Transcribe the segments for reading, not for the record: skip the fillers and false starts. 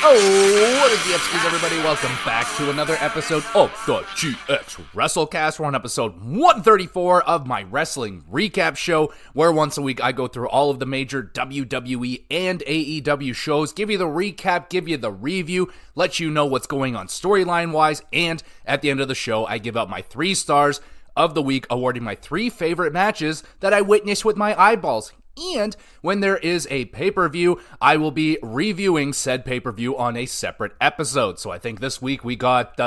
Oh, what is the FCs, everybody? Welcome back to another episode of the GXWrestleCast. We're on episode 134 of my wrestling recap show, where once a week I go through all of the major WWE and AEW shows, give you the recap, give you the review, let you know what's going on storyline-wise, and at the end of the show, I give out my 3 stars of the week, awarding my 3 favorite matches that I witnessed with my eyeballs. And when there is a pay-per-view, I will be reviewing said pay-per-view on a separate episode. So I think this week we got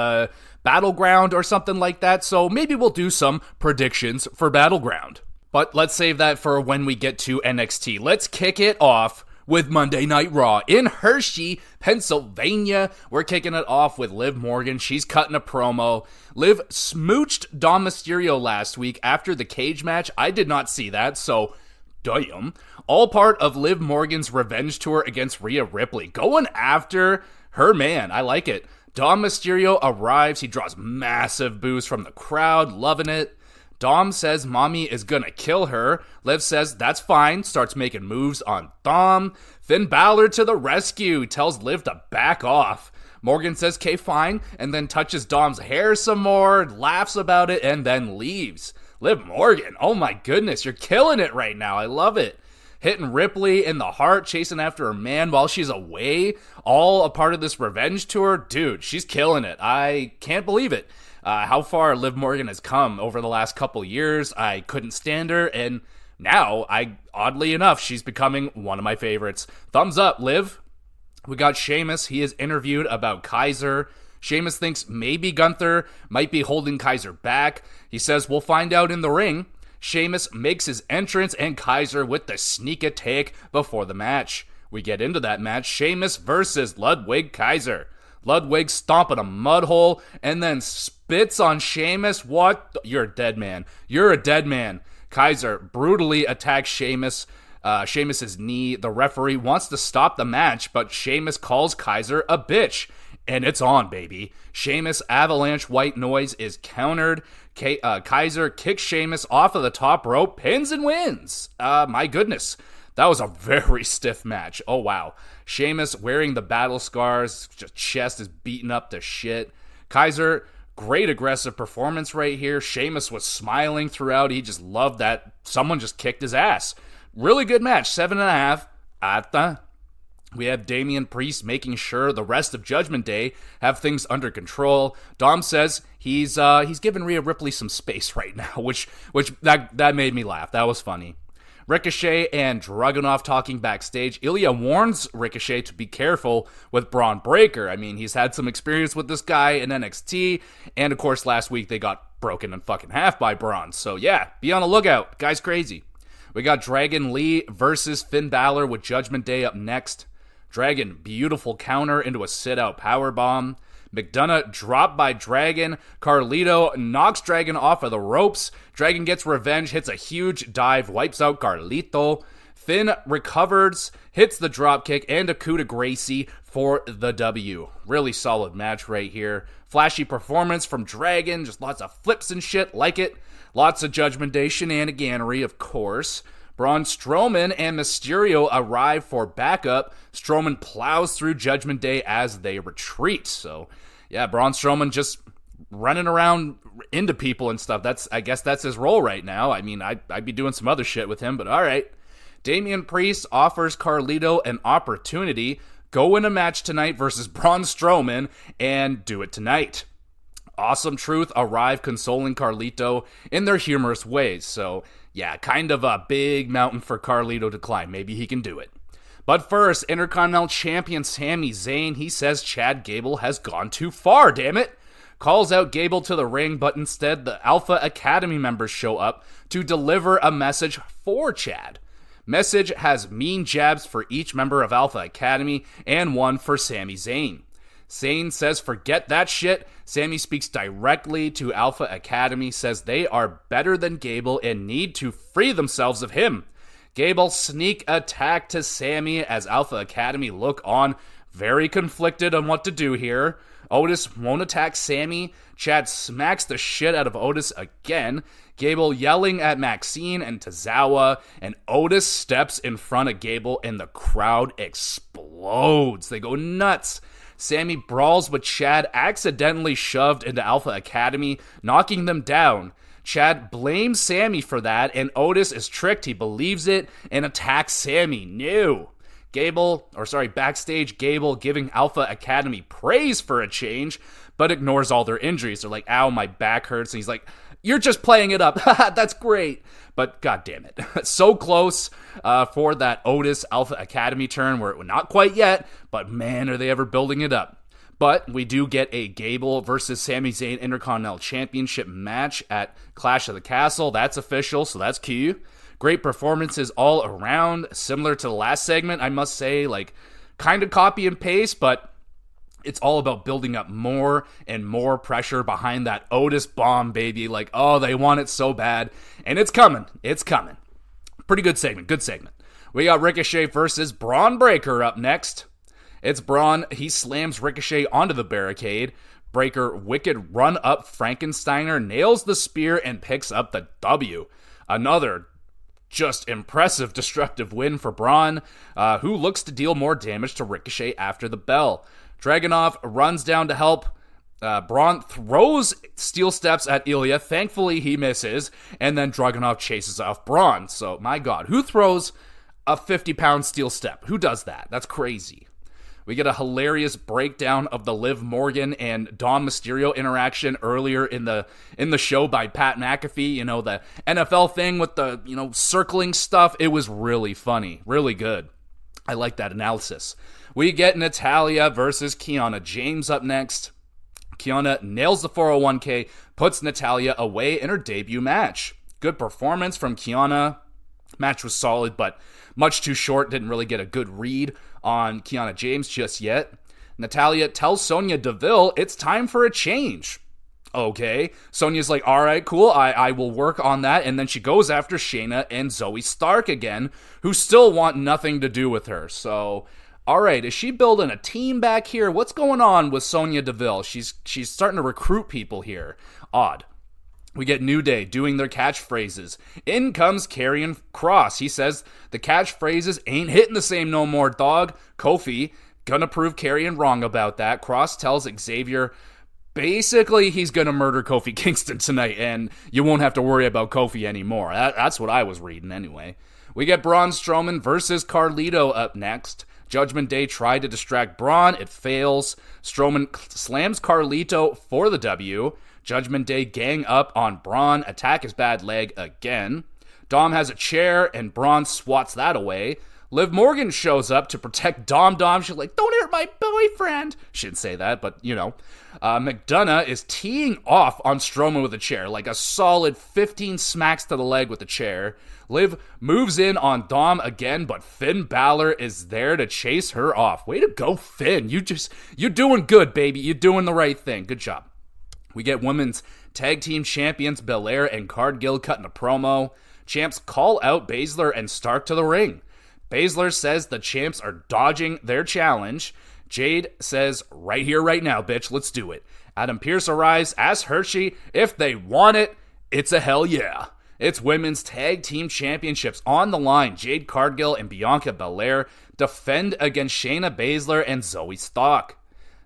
Battleground or something like that. So maybe we'll do some predictions for Battleground. But let's save that for when we get to NXT. Let's kick it off with Monday Night Raw in Hershey, Pennsylvania. We're kicking it off with Liv Morgan. She's cutting a promo. Liv smooched Dom Mysterio last week after the cage match. I did not see that, so damn. All part of Liv Morgan's revenge tour against Rhea Ripley. Going after her man. I like it. Dom Mysterio arrives. He draws massive boos from the crowd. Loving it. Dom says mommy is gonna kill her. Liv says that's fine. Starts making moves on Dom. Finn Balor to the rescue. Tells Liv to back off. Morgan says, "Okay, fine," and then touches Dom's hair some more, laughs about it, and then leaves. Liv Morgan, oh my goodness, you're killing it right now. I love it. Hitting Ripley in the heart, chasing after her man while she's away, all a part of this revenge tour. Dude, she's killing it. I can't believe it. How far Liv Morgan has come over the last couple years. I couldn't stand her, and now, oddly enough, she's becoming one of my favorites. Thumbs up, Liv. We got Sheamus. He is interviewed about Kaiser. Sheamus thinks maybe Gunther might be holding Kaiser back. He says, we'll find out in the ring. Sheamus makes his entrance and Kaiser with the sneak attack before the match. We get into that match. Sheamus versus Ludwig Kaiser. Ludwig stomping a mud hole and then spits on Sheamus. What? You're a dead man. You're a dead man. Kaiser brutally attacks Sheamus. Sheamus's knee. The referee wants to stop the match, but Sheamus calls Kaiser a bitch. And it's on, baby. Sheamus' avalanche white noise is countered. Kaiser kicks Sheamus off of the top rope, pins and wins. My goodness. That was a very stiff match. Oh, wow. Sheamus wearing the battle scars, just chest is beaten up to shit. Kaiser, great aggressive performance right here. Sheamus was smiling throughout. He just loved that someone just kicked his ass. Really good match. 7.5. We have Damian Priest making sure the rest of Judgment Day have things under control. Dom says he's giving Rhea Ripley some space right now, which that made me laugh. That was funny. Ricochet and Dragunov talking backstage. Ilya warns Ricochet to be careful with Braun Breaker. I mean, he's had some experience with this guy in NXT, and of course last week they got broken in fucking half by Braun. So yeah, be on the lookout. Guy's crazy. We got Dragon Lee versus Finn Balor with Judgment Day up next. Dragon, beautiful counter into a sit-out powerbomb. McDonough dropped by Dragon. Carlito knocks Dragon off of the ropes. Dragon gets revenge, hits a huge dive, wipes out Carlito. Finn recovers, hits the dropkick, and a coup de Gracie for the W. Really solid match right here. Flashy performance from Dragon, just lots of flips and shit, like it. Lots of Judgment Day shenaniganery, of course. Braun Strowman and Mysterio arrive for backup. Strowman plows through Judgment Day as they retreat. So, yeah, Braun Strowman just running around into people and stuff. I guess that's his role right now. I mean, I'd be doing some other shit with him, but all right. Damian Priest offers Carlito an opportunity. Go in a match tonight versus Braun Strowman and do it tonight. Awesome Truth arrive consoling Carlito in their humorous ways. So, yeah, kind of a big mountain for Carlito to climb. Maybe he can do it. But first, Intercontinental Champion Sami Zayn, he says Chad Gable has gone too far, damn it. Calls out Gable to the ring, but instead the Alpha Academy members show up to deliver a message for Chad. Message has mean jabs for each member of Alpha Academy and one for Sami Zayn. Zayn says forget that shit. Sami speaks directly to Alpha Academy, says they are better than Gable and need to free themselves of him. Gable sneak attack to Sami as Alpha Academy look on, very conflicted on what to do here. Otis won't attack Sami. Chad smacks the shit out of Otis again. Gable yelling at Maxine and Tozawa, and Otis steps in front of Gable and the crowd explodes. explodes. They go nuts. Sammy brawls with Chad, accidentally shoved into Alpha Academy, knocking them down. Chad blames Sammy for that, and Otis is tricked. He believes it and attacks Sammy. No. Backstage, Gable giving Alpha Academy praise for a change, but ignores all their injuries. They're like, ow, my back hurts. And he's like, you're just playing it up. That's great. But god damn it. So close for that Otis Alpha Academy turn where it not quite yet, but man, are they ever building it up. But we do get a Gable versus Sami Zayn Intercontinental Championship match at Clash of the Castle. That's official, so that's key. Great performances all around. Similar to the last segment, I must say, like, kind of copy and paste, but it's all about building up more and more pressure behind that Otis bomb, baby. Like, oh, they want it so bad. And it's coming. It's coming. Pretty good segment. Good segment. We got Ricochet versus Braun Breaker up next. It's Braun. He slams Ricochet onto the barricade. Breaker wicked run up Frankensteiner, nails the spear, and picks up the W. Another just impressive destructive win for Braun, who looks to deal more damage to Ricochet after the bell. Dragunov runs down to help. Braun throws steel steps at Ilya. Thankfully, he misses. And then Dragunov chases off Braun. So, my God, who throws a 50-pound steel step? Who does that? That's crazy. We get a hilarious breakdown of the Liv Morgan and Dom Mysterio interaction earlier in the show by Pat McAfee. You know, the NFL thing with the, circling stuff. It was really funny. Really good. I like that analysis. We get Natalya versus Kiana James up next. Kiana nails the 401k, puts Natalya away in her debut match. Good performance from Kiana. Match was solid, but much too short. Didn't really get a good read on Kiana James just yet. Natalya tells Sonya Deville it's time for a change. Okay. Sonya's like, all right, cool. I will work on that. And then she goes after Shayna and Zoe Stark again, who still want nothing to do with her. So, all right, is she building a team back here? What's going on with Sonya Deville? She's starting to recruit people here. Odd. We get New Day doing their catchphrases. In comes Karrion Kross. He says the catchphrases ain't hitting the same no more, dog. Kofi gonna prove Karrion wrong about that. Kross tells Xavier basically he's gonna murder Kofi Kingston tonight, and you won't have to worry about Kofi anymore. That's what I was reading anyway. We get Braun Strowman versus Carlito up next. Judgment Day tried to distract Braun. It fails. Strowman slams Carlito for the W. Judgment Day gang up on Braun, attack his bad leg again. Dom has a chair, and Braun swats that away. Liv Morgan shows up to protect Dom. She's like, don't hurt my boyfriend. She didn't say that, but McDonough is teeing off on Strowman with a chair, like a solid 15 smacks to the leg with the chair. Liv moves in on Dom again, but Finn Balor is there to chase her off. Way to go, Finn. You're doing good, baby. You're doing the right thing. Good job. We get women's tag team champions Belair and Cargill cutting a promo. Champs call out Baszler and Stark to the ring. Baszler says the champs are dodging their challenge. Jade says, right here, right now, bitch, let's do it. Adam Pearce arrives, asks Hershey if they want it. It's a hell yeah. It's women's tag team championships on the line. Jade Cargill and Bianca Belair defend against Shayna Baszler and Zoe Stark.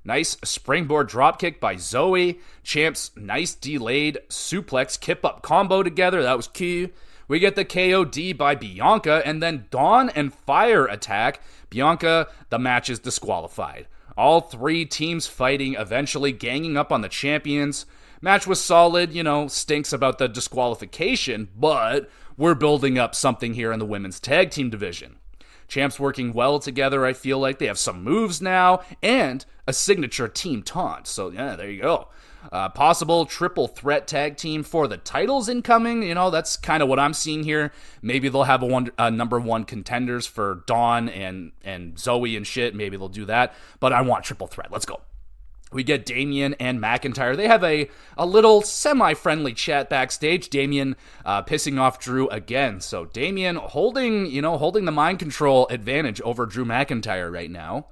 Nice springboard dropkick by Zoe. Champs, nice delayed suplex kip-up combo together. That was key. We get the KOD by Bianca, and then Dawn and Fire attack. Bianca, the match is disqualified. All three teams fighting, eventually ganging up on the champions. Match was solid, stinks about the disqualification, but we're building up something here in the women's tag team division. Champs working well together, I feel like. They have some moves now, and a signature team taunt. So, yeah, there you go. Possible triple threat tag team for the titles incoming. That's kind of what I'm seeing here. Maybe they'll have a number one contenders for Dawn and Zoe and shit. Maybe they'll do that. But I want triple threat. Let's go. We get Damian and McIntyre. They have a little semi-friendly chat backstage. Damian pissing off Drew again. So Damian holding the mind control advantage over Drew McIntyre right now.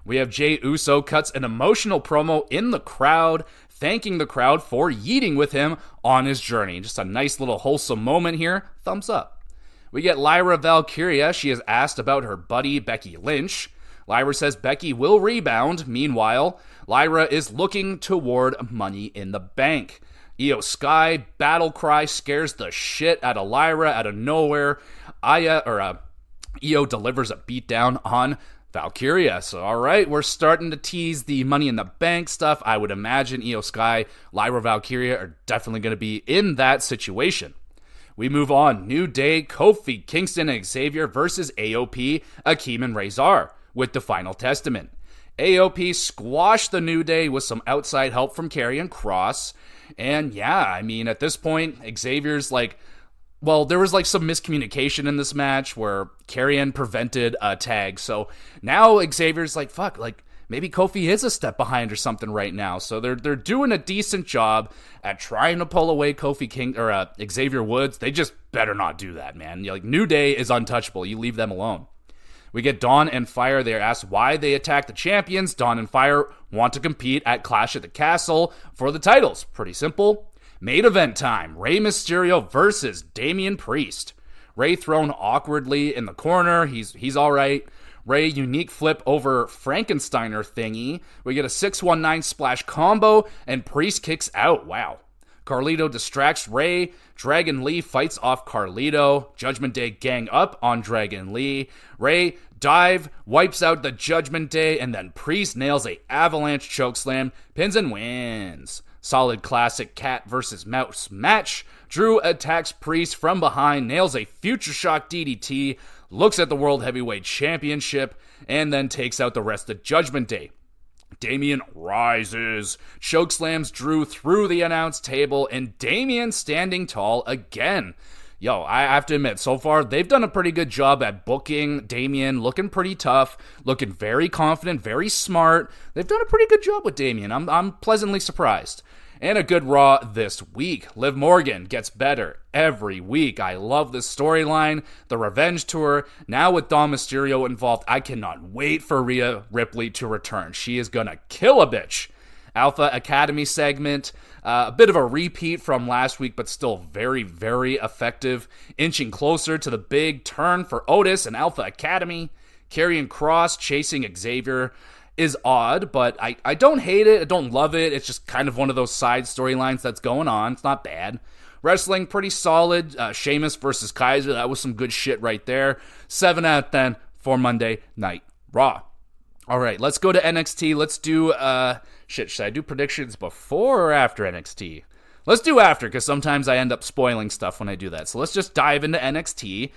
We have Jey Uso cuts an emotional promo in the crowd, thanking the crowd for yeeting with him on his journey. Just a nice little wholesome moment here. Thumbs up. We get Lyra Valkyria. She is asked about her buddy Becky Lynch. Lyra says Becky will rebound. Meanwhile, Lyra is looking toward Money in the Bank. Io Sky battle cry scares the shit out of Lyra out of nowhere. Io delivers a beatdown on Valkyria. So, all right, we're starting to tease the Money in the Bank stuff. I would imagine Io Sky, Lyra, Valkyria are definitely going to be in that situation. We move on. New Day, Kofi, Kingston, and Xavier versus AOP, Akeem, and Razor with the Final Testament. AOP squashed the New Day with some outside help from Karrion Kross. And yeah, I mean, at this point, Xavier's like, well, there was like some miscommunication in this match where Karrion prevented a tag. So now Xavier's like, fuck, like maybe Kofi is a step behind or something right now. So they're doing a decent job at trying to pull away Xavier Woods. They just better not do that, man. Like New Day is untouchable. You leave them alone. We get Dawn and Fire. They are asked why they attack the champions. Dawn and Fire want to compete at Clash at the Castle for the titles. Pretty simple. Main event time. Rey Mysterio versus Damian Priest. Rey thrown awkwardly in the corner. He's all right. Rey unique flip over Frankensteiner thingy. We get a 619 splash combo and Priest kicks out. Wow. Carlito distracts Rey. Dragon Lee fights off Carlito. Judgment Day gang up on Dragon Lee. Rey dive, wipes out the Judgment Day, and then Priest nails a avalanche chokeslam, pins and wins. Solid classic cat versus mouse match. Drew attacks Priest from behind, nails a future shock DDT, looks at the World Heavyweight Championship, and then takes out the rest of Judgment Day. Damian rises, chokeslams Drew through the announce table, and Damian standing tall again. Yo, I have to admit, so far, they've done a pretty good job at booking Damian, looking pretty tough, looking very confident, very smart. They've done a pretty good job with Damian. I'm pleasantly surprised. And a good Raw this week. Liv Morgan gets better every week. I love this storyline. The Revenge Tour, now with Dom Mysterio involved. I cannot wait for Rhea Ripley to return. She is gonna kill a bitch. Alpha Academy segment, a bit of a repeat from last week, but still very, very effective. Inching closer to the big turn for Otis and Alpha Academy. Karrion Kross chasing Xavier is odd, but I don't hate it. I don't love it. It's just kind of one of those side storylines that's going on. It's not bad. Wrestling, pretty solid. Sheamus versus Kaiser. That was some good shit right there. 7 out of 10 for Monday Night Raw. All right, let's go to NXT. Let's do, should I do predictions before or after NXT? Let's do after, because sometimes I end up spoiling stuff when I do that. So let's just dive into NXT.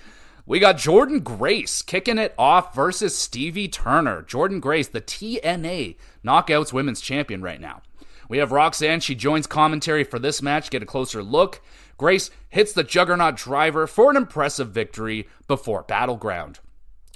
We got Jordynne Grace kicking it off versus Stevie Turner. Jordynne Grace, the TNA Knockouts Women's Champion right now. We have Roxanne. She joins commentary for this match. Get a closer look. Grace hits the Juggernaut driver for an impressive victory before Battleground.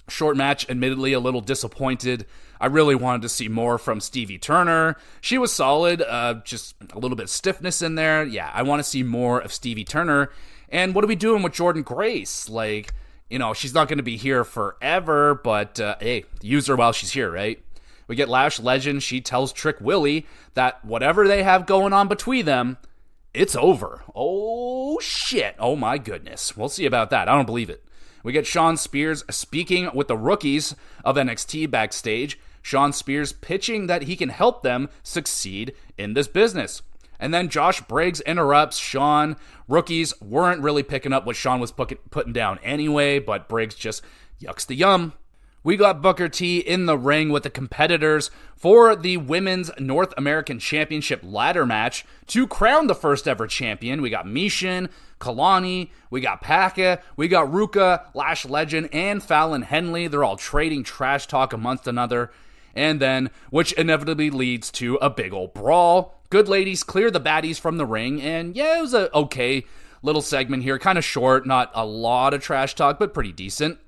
Short match, admittedly a little disappointed. I really wanted to see more from Stevie Turner. She was solid, just a little bit of stiffness in there. Yeah, I want to see more of Stevie Turner. And what are we doing with Jordynne Grace? Like, you know, she's not going to be here forever, but hey, use her while she's here, right? We get Lash Legend. She tells Trick Willie that whatever they have going on between them, it's over. Oh, shit. Oh, my goodness. We'll see about that. I don't believe it. We get Shawn Spears speaking with the rookies of NXT backstage. Shawn Spears pitching that he can help them succeed in this business. And then Josh Briggs interrupts Shawn. Rookies weren't really picking up what Shawn was putting down anyway, but Briggs just yucks the yum. We got Booker T in the ring with the competitors for the Women's North American Championship ladder match to crown the first ever champion. We got Mishin, Kalani, we got Paka, we got Ruka, Lash Legend, and Fallon Henley. They're all trading trash talk amongst another. And then, which inevitably leads to a big old brawl. Good ladies clear the baddies from the ring, and yeah, it was a okay little segment here. Kind of short, not a lot of trash talk, but pretty decent.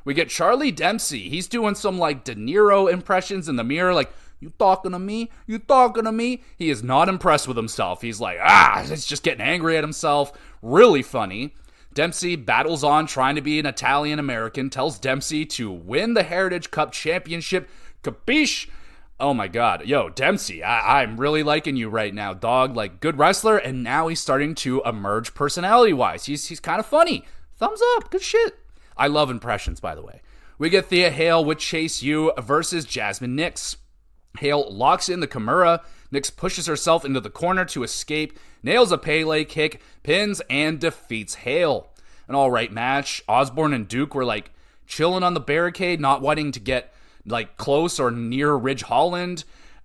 We get Charlie Dempsey. He's doing some like De Niro impressions in the mirror, like, you talking to me? You talking to me? He is not impressed with himself. He's like, he's just getting angry at himself. Really funny. Dempsey battles on trying to be an Italian-American, tells Dempsey to win the Heritage Cup Championship. Capiche? Oh my god. Yo, Dempsey, I'm really liking you right now, dog. Like, good wrestler, and now he's starting to emerge personality-wise. He's kind of funny. Thumbs up. Good shit. I love impressions, by the way. We get Thea Hale with Chase U versus Jasmine Nix. Hale locks in the Kimura. Nix pushes herself into the corner to escape, nails a Pele kick, pins, and defeats Hale. An alright match. Osborne and Duke were like chilling on the barricade, not wanting to get like close or near Ridge Holland.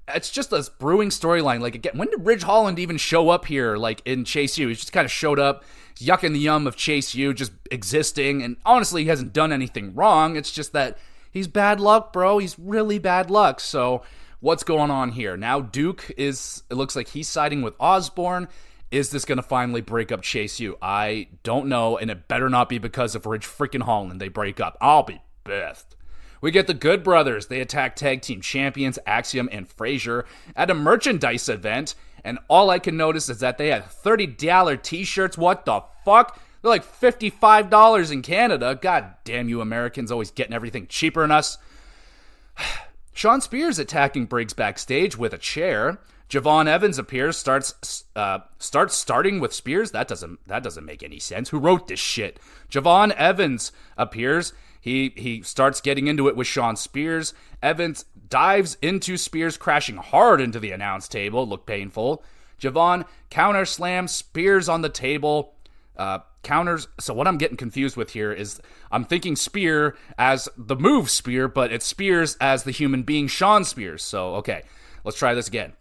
It's just a brewing storyline. Like, again, when did Ridge Holland even show up here, like in Chase U? He just kind of showed up, yucking the yum of Chase U, just existing, and honestly, he hasn't done anything wrong. It's just that he's bad luck, bro. He's really bad luck. So, what's going on here? Now, Duke it looks like he's siding with Osborne. Is this going to finally break up Chase U? I don't know, and it better not be because of Ridge freaking Holland they break up. I'll be pissed. We get the Good Brothers. They attack tag team champions Axiom and Frazier at a merchandise event, and all I can notice is that they had $30 t-shirts. What the fuck? They're like $55 in Canada. God damn you Americans, always getting everything cheaper than us. Sean Spears attacking Briggs backstage with a chair. Javon Evans appears, starts starting with Spears. That doesn't make any sense. Who wrote this shit? Javon Evans appears. He starts getting into it with Sean Spears. Evans dives into Spears, crashing hard into the announce table. Looked painful. Javon counter slams Spears on the table. Counters. So what I'm getting confused with here is I'm thinking Spear as the move Spear, but it's Spears as the human being Sean Spears. So, okay, let's try this again.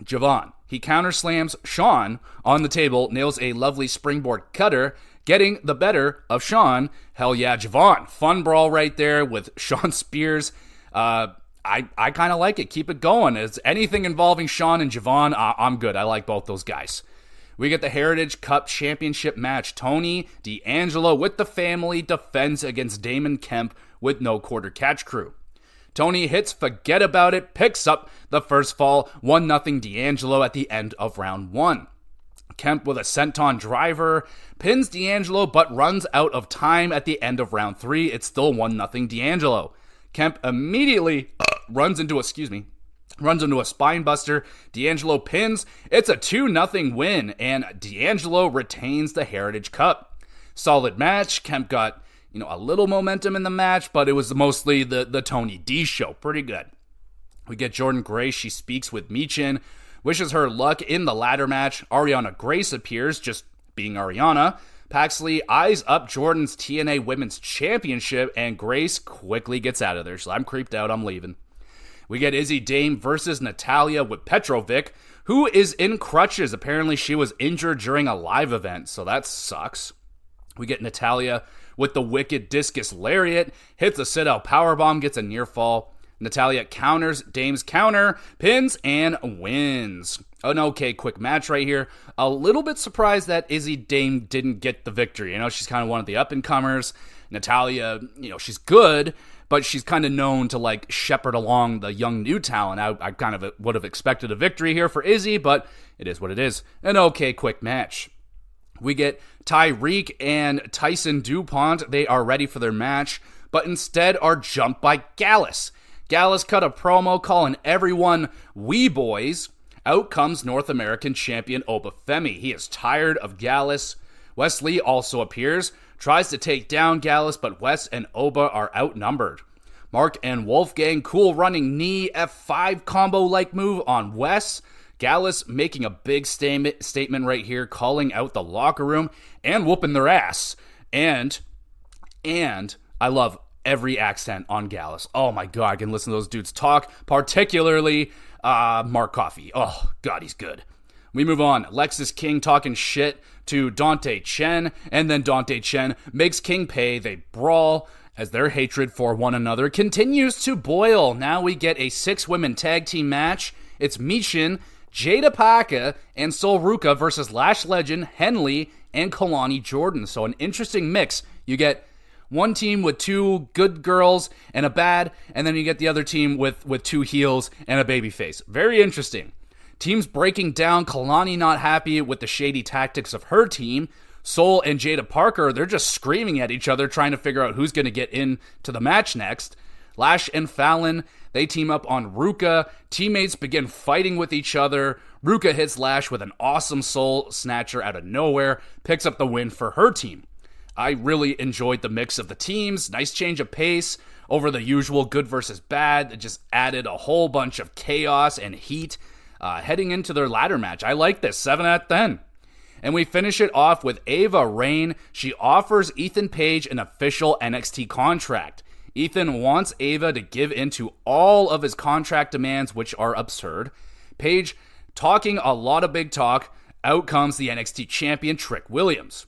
Javon, he counter slams Sean on the table, nails a lovely springboard cutter, getting the better of Sean. Hell yeah, Javon. Fun brawl right there with Sean Spears. I kind of like it. Keep it going. It's anything involving Sean and Javon, I'm good. I like both those guys. We get the Heritage Cup Championship match. Tony D'Angelo with the family defends against Damon Kemp with no quarter catch crew. Tony hits Forget About It, picks up the first fall, 1-0 D'Angelo at the end of round 1. Kemp with a senton driver, pins D'Angelo but runs out of time at the end of round 3. It's still 1-0 D'Angelo. Kemp immediately runs into a spine buster. D'Angelo pins. It's a 2-0 win, and D'Angelo retains the Heritage Cup. Solid match. Kemp got a little momentum in the match, but it was mostly the Tony D show. Pretty good. We get Jordan Grace. She speaks with Michin, wishes her luck in the ladder match. Ariana Grace appears, just being Ariana. Paxley eyes up Jordan's TNA Women's Championship, and Grace quickly gets out of there. So I'm creeped out. I'm leaving. We get Izzy Dame versus Natalia with Petrovic, who is in crutches. Apparently, she was injured during a live event, so that sucks. We get Natalia with the wicked discus lariat, hits a sit-out powerbomb, gets a near fall. Natalia counters, Dame's counter, pins, and wins. An okay quick match right here. A little bit surprised that Izzy Dame didn't get the victory. She's kind of one of the up-and-comers. Natalia, she's good, but she's kind of known to like shepherd along the young new talent. I kind of would have expected a victory here for Izzy, but it is what it is. An okay quick match. We get Tyreek and Tyson DuPont. They are ready for their match, but instead are jumped by Gallus. Gallus cut a promo calling everyone "wee boys." Out comes North American champion Obafemi. He is tired of Gallus. Wesley also appears, tries to take down Gallus, but Wes and Oba are outnumbered. Mark and Wolfgang cool running knee F5 combo-like move on Wes. Gallus making a big statement right here, calling out the locker room and whooping their ass. And I love every accent on Gallus. Oh my god, I can listen to those dudes talk, particularly Mark Coffey. Oh god, he's good. We move on. Lexis King talking shit to Dante Chen, and then Dante Chen makes King pay. They brawl as their hatred for one another continues to boil. Now we get a 6-women tag team match. It's Michin, Jada Paka, and Sol Ruka versus Lash Legend, Henley, and Kalani Jordan. So an interesting mix. You get one team with 2 good girls and a bad, and then you get the other team with 2 heels and a babyface. Very interesting. Teams breaking down. Kalani not happy with the shady tactics of her team. Sol and Jada Parker, they're just screaming at each other, trying to figure out who's going to get into the match next. Lash and Fallon, they team up on Ruka. Teammates begin fighting with each other. Ruka hits Lash with an awesome soul snatcher out of nowhere, picks up the win for her team. I really enjoyed the mix of the teams. Nice change of pace over the usual good versus bad. It just added a whole bunch of chaos and heat heading into their ladder match. I like this. 7 out of 10. And we finish it off with Ava Raine. She offers Ethan Page an official NXT contract. Ethan wants Ava to give in to all of his contract demands, which are absurd. Page talking a lot of big talk. Out comes the NXT champion, Trick Williams.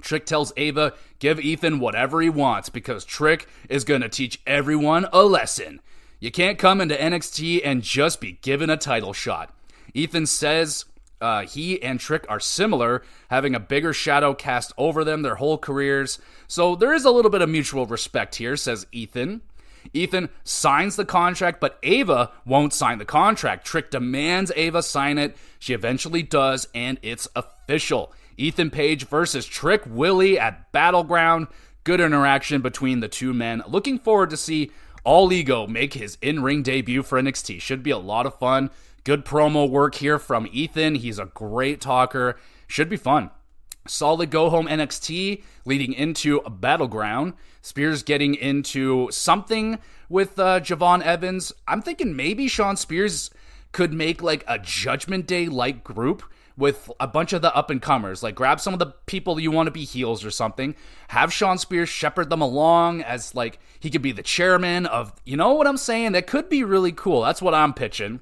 Trick tells Ava, give Ethan whatever he wants because Trick is going to teach everyone a lesson. You can't come into NXT and just be given a title shot. Ethan says he and Trick are similar, having a bigger shadow cast over them their whole careers. So there is a little bit of mutual respect here, says Ethan. Ethan signs the contract, but Ava won't sign the contract. Trick demands Ava sign it. She eventually does, and it's official. Ethan Page versus Trick Willie at Battleground. Good interaction between the two men. Looking forward to see All Ego make his in-ring debut for NXT. Should be a lot of fun. Good promo work here from Ethan. He's a great talker. Should be fun. Solid go-home NXT leading into a Battleground. Spears getting into something with Javon Evans. I'm thinking maybe Sean Spears could make like a Judgment Day-like group with a bunch of the up-and-comers. Like grab some of the people you want to be heels or something. Have Sean Spears shepherd them along as like he could be the chairman of, you know what I'm saying? That could be really cool. That's what I'm pitching.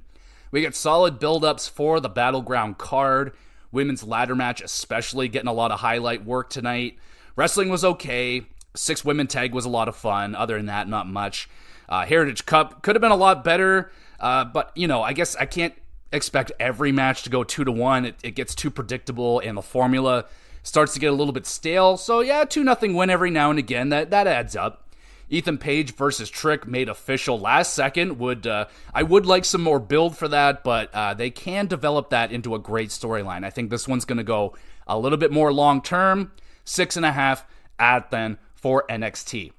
We get solid build-ups for the Battleground card. Women's ladder match especially getting a lot of highlight work tonight. Wrestling was okay. 6-women tag was a lot of fun. Other than that, not much. Heritage Cup could have been a lot better. But, you know, I guess I can't expect every match to go 2-1. It gets too predictable and the formula starts to get a little bit stale. So, yeah, 2-0 win every now and again. That adds up. Ethan Page versus Trick made official last second. I would like some more build for that, but they can develop that into a great storyline. I think this one's going to go a little bit more long-term. 6.5 out then for NXT.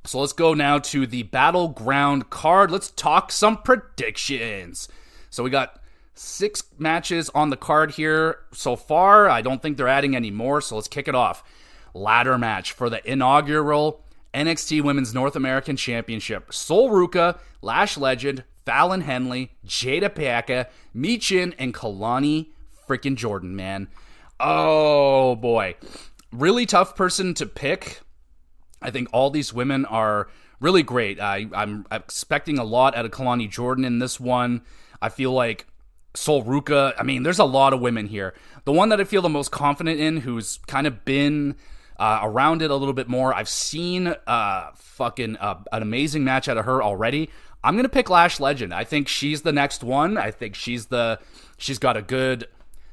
So let's go now to the Battleground card. Let's talk some predictions. So we got 6 matches on the card here so far. I don't think they're adding any more, so let's kick it off. Ladder match for the inaugural NXT Women's North American Championship. Sol Ruca, Lash Legend, Fallon Henley, Jada Piaca, Michin, and Kalani freaking Jordan, man. Oh, boy. Really tough person to pick. I think all these women are really great. I'm expecting a lot out of Kalani Jordan in this one. I feel like Sol Ruca, I mean, there's a lot of women here. The one that I feel the most confident in, who's kind of been around it a little bit more. I've seen an amazing match out of her already. I'm going to pick Lash Legend. I think she's the next one. I think she's got a good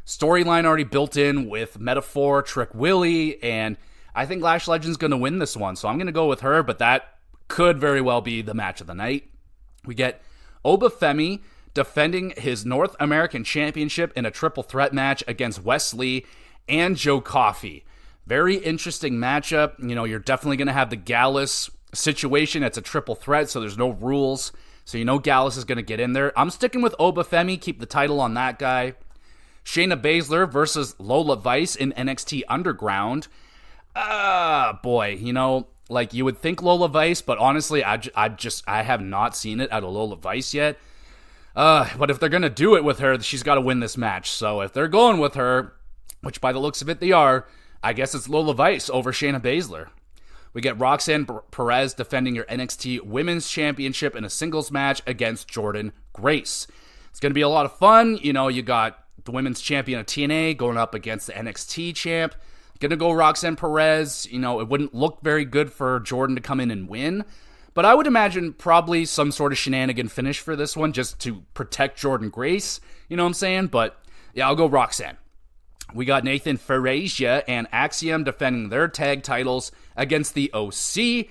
storyline already built in with Metaphor, Trick Willie, and I think Lash Legend's going to win this one. So I'm going to go with her, but that could very well be the match of the night. We get Obafemi defending his North American Championship in a triple threat match against Wes Lee and Joe Coffey. Very interesting matchup. You know, you're definitely going to have the Gallus situation. It's a triple threat, so there's no rules. So you know Gallus is going to get in there. I'm sticking with Obafemi. Keep the title on that guy. Shayna Baszler versus Lola Vice in NXT Underground. Boy, you know, like you would think Lola Vice, but honestly, I have not seen it out of Lola Vice yet. But if they're going to do it with her, she's got to win this match. So if they're going with her, which by the looks of it they are, I guess it's Lola Vice over Shayna Baszler. We get Roxanne Perez defending her NXT Women's Championship in a singles match against Jordan Grace. It's going to be a lot of fun. You know, you got the women's champion of TNA going up against the NXT champ. Going to go Roxanne Perez. You know, it wouldn't look very good for Jordan to come in and win. But I would imagine probably some sort of shenanigan finish for this one just to protect Jordan Grace. You know what I'm saying? But yeah, I'll go Roxanne. We got Nathan Ferreira and Axiom defending their tag titles against the OC.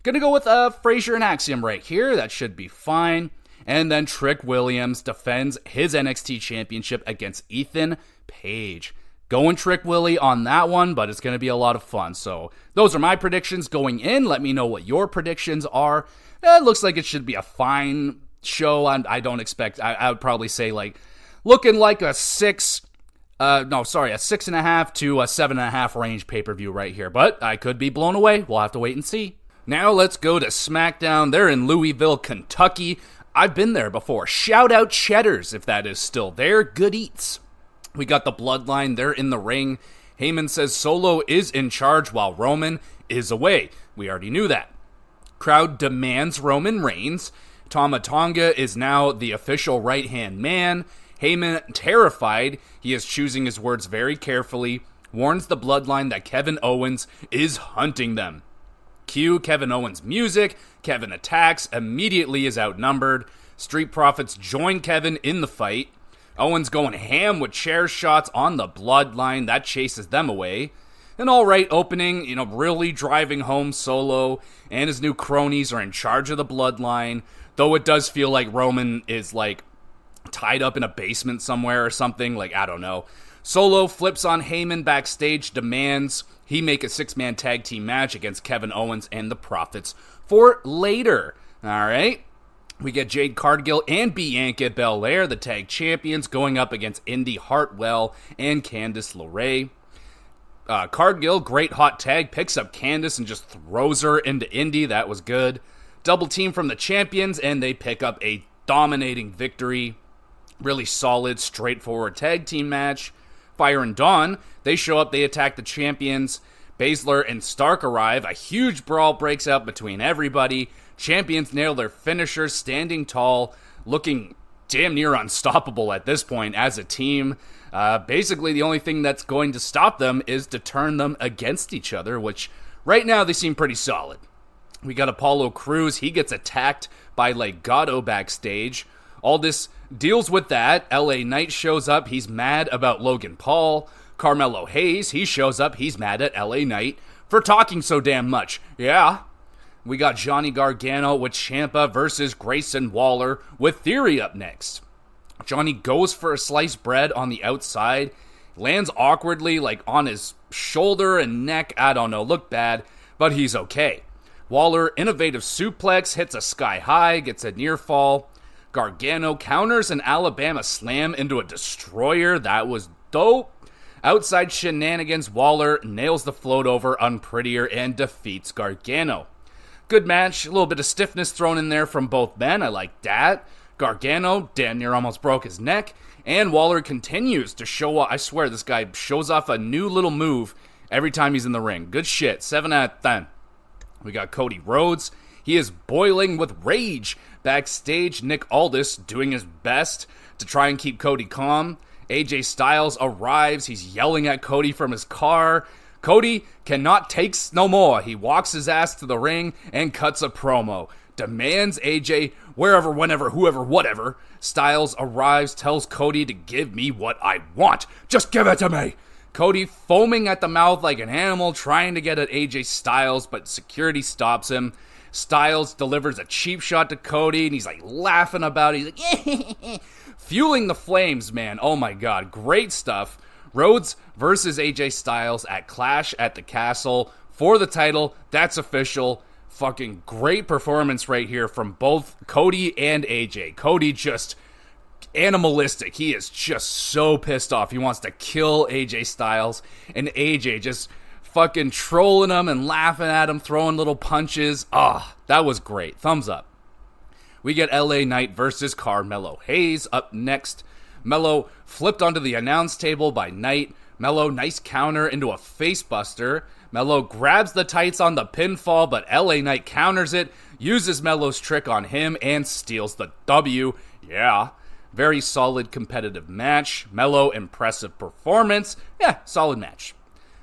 Gonna go with Frazier and Axiom right here. That should be fine. And then Trick Williams defends his NXT championship against Ethan Page. Going Trick Willie on that one, but it's going to be a lot of fun. So those are my predictions going in. Let me know what your predictions are. It looks like it should be a fine show. I don't expect, I would probably say like looking like a 6 No, sorry, a 6.5 to a 7.5 range pay-per-view right here. But I could be blown away. We'll have to wait and see. Now let's go to SmackDown. They're in Louisville, Kentucky. I've been there before. Shout out Cheddar's if that is still there. Good eats. We got the Bloodline. They're in the ring. Heyman says Solo is in charge while Roman is away. We already knew that. Crowd demands Roman Reigns. Tama Tonga is now the official right-hand man. Heyman, terrified, he is choosing his words very carefully, warns the Bloodline that Kevin Owens is hunting them. Cue Kevin Owens' music. Kevin attacks, immediately is outnumbered. Street Profits join Kevin in the fight. Owens going ham with chair shots on the Bloodline. That chases them away. An alright opening, really driving home Solo and his new cronies are in charge of the Bloodline. Though it does feel like Roman is tied up in a basement somewhere or something. I don't know. Solo flips on Heyman backstage, demands he make a 6-man tag team match against Kevin Owens and the Profits for later. Alright. We get Jade Cargill and Bianca Belair, the tag champions, going up against Indy Hartwell and Candice LeRae. Cargill, great hot tag, picks up Candice and just throws her into Indy. That was good. Double team from the champions, and they pick up a dominating victory. Really solid, straightforward tag team match. Fire and Dawn, they show up, they attack the champions. Baszler and Stark arrive. A huge brawl breaks out between everybody. Champions nail their finishers, standing tall, looking damn near unstoppable at this point as a team. Basically, the only thing that's going to stop them is to turn them against each other, which right now they seem pretty solid. We got Apollo Crews. He gets attacked by Legado backstage. All this deals with that. LA Knight shows up. He's mad about Logan Paul. Carmelo Hayes, he shows up. He's mad at LA Knight for talking so damn much. Yeah. We got Johnny Gargano with Ciampa versus Grayson Waller with Theory up next. Johnny goes for a sliced bread on the outside. Lands awkwardly on his shoulder and neck. I don't know. Looked bad, but he's okay. Waller, innovative suplex, hits a sky high, gets a near fall. Gargano counters an Alabama slam into a destroyer. That was dope. Outside shenanigans, Waller nails the float over unprettier and defeats Gargano. Good match, a little bit of stiffness thrown in there from both men. I like that. Gargano damn near almost broke his neck. And Waller continues to show off. I swear this guy shows off a new little move every time he's in the ring. Good shit. 7 out of 10. We got Cody Rhodes. He is boiling with rage. Backstage, Nick Aldis doing his best to try and keep Cody calm. AJ Styles arrives. He's yelling at Cody from his car. Cody cannot take no more. He walks his ass to the ring and cuts a promo. Demands AJ wherever, whenever, whoever, whatever. Styles arrives, tells Cody to give me what I want. Just give it to me. Cody foaming at the mouth like an animal, trying to get at AJ Styles, but security stops him. Styles delivers a cheap shot to Cody, and he's laughing about it. He's fueling the flames, man. Oh my god, great stuff. Rhodes versus AJ Styles at Clash at the Castle for the title. That's official. Fucking great performance right here from both Cody and AJ. Cody just animalistic. He is just so pissed off. He wants to kill AJ Styles, and AJ just fucking trolling him and laughing at him, throwing little punches. That was great. Thumbs up. We get LA Knight versus Carmelo Hayes up next. Melo flipped onto the announce table by Knight. Melo, nice counter into a facebuster. Melo grabs the tights on the pinfall, but LA Knight counters it, uses Melo's trick on him, and steals the W. Yeah. Very solid competitive match. Melo, impressive performance. Yeah, solid match.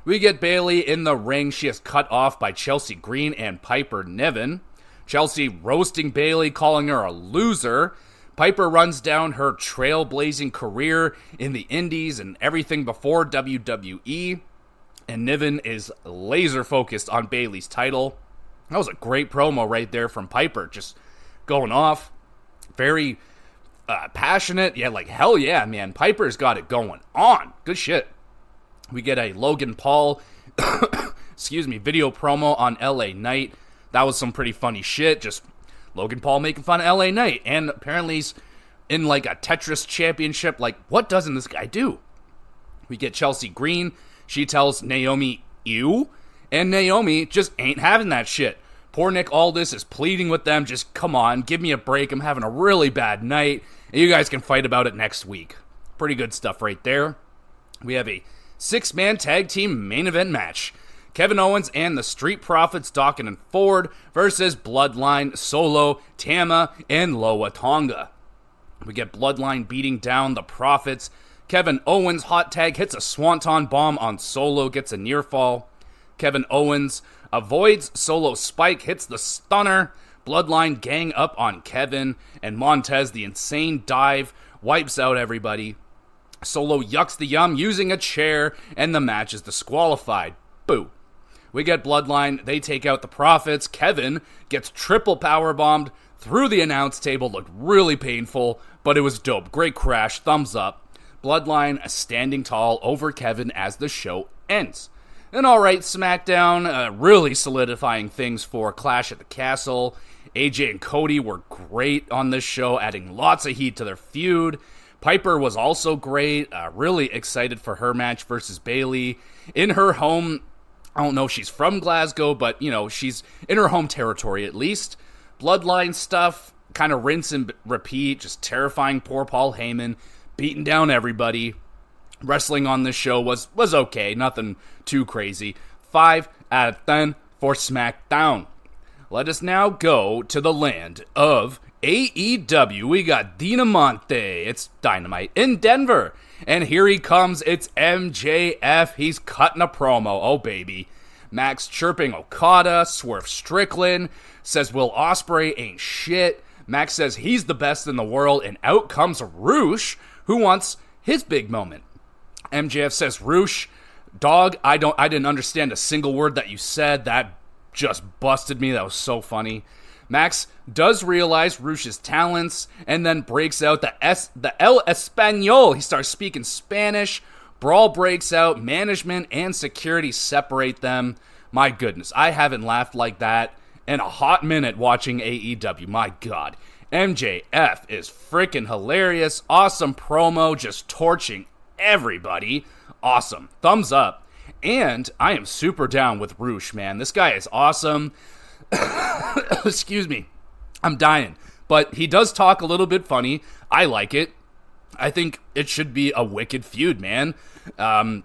We get Bayley in the ring. She is cut off by Chelsea Green and Piper Niven. Chelsea roasting Bayley, calling her a loser. Piper runs down her trailblazing career in the Indies and everything before WWE. And Niven is laser focused on Bayley's title. That was a great promo right there from Piper. Just going off. Very passionate. Yeah, hell yeah, man. Piper's got it going on. Good shit. We get a Logan Paul, video promo on LA Knight. That was some pretty funny shit. Just Logan Paul making fun of LA Knight. And apparently he's in a Tetris championship. What doesn't this guy do? We get Chelsea Green. She tells Naomi, ew. And Naomi just ain't having that shit. Poor Nick Aldis is pleading with them. Just come on, give me a break. I'm having a really bad night. And you guys can fight about it next week. Pretty good stuff right there. We have a 6-man tag team main event match. Kevin Owens and the Street Profits, Dawkins and Ford, versus Bloodline, Solo, Tama, and Loa Tonga. We get Bloodline beating down the Profits. Kevin Owens hot tag hits a swanton bomb on Solo, gets a near fall. Kevin Owens avoids Solo's spike, hits the stunner. Bloodline gang up on Kevin, and Montez, the insane dive, wipes out everybody. Solo yucks the yum using a chair, and the match is disqualified. Boo. We get Bloodline, they take out the Profits. Kevin gets triple powerbombed through the announce table, looked really painful, but it was dope. Great crash, thumbs up. Bloodline standing tall over Kevin as the show ends. An alright SmackDown, really solidifying things for Clash at the Castle. AJ and Cody were great on this show, adding lots of heat to their feud. Piper was also great, really excited for her match versus Bayley. In her home, I don't know if she's from Glasgow, but, she's in her home territory at least. Bloodline stuff, kind of rinse and repeat, just terrifying poor Paul Heyman, beating down everybody. Wrestling on this show was okay, nothing too crazy. 5 out of 10 for SmackDown. Let us now go to the land of AEW. We got Dinamonte, it's Dynamite, in Denver. And here he comes, it's MJF. He's cutting a promo, oh baby. Max chirping Okada, Swerve Strickland, says Will Ospreay ain't shit. Max says he's the best in the world, and out comes Roosh, who wants his big moment. MJF says, Roosh, dog, I didn't understand a single word that you said. That just busted me. That was so funny. Max does realize Roosh's talents and then breaks out the El Espanol. He starts speaking Spanish. Brawl breaks out. Management and security separate them. My goodness, I haven't laughed like that in a hot minute watching AEW. My God. MJF is freaking hilarious. Awesome promo, just torching everybody. Awesome. Thumbs up. And I am super down with Roosh, man. This guy is awesome. Excuse me. I'm dying. But he does talk a little bit funny. I like it. I think it should be a wicked feud, man.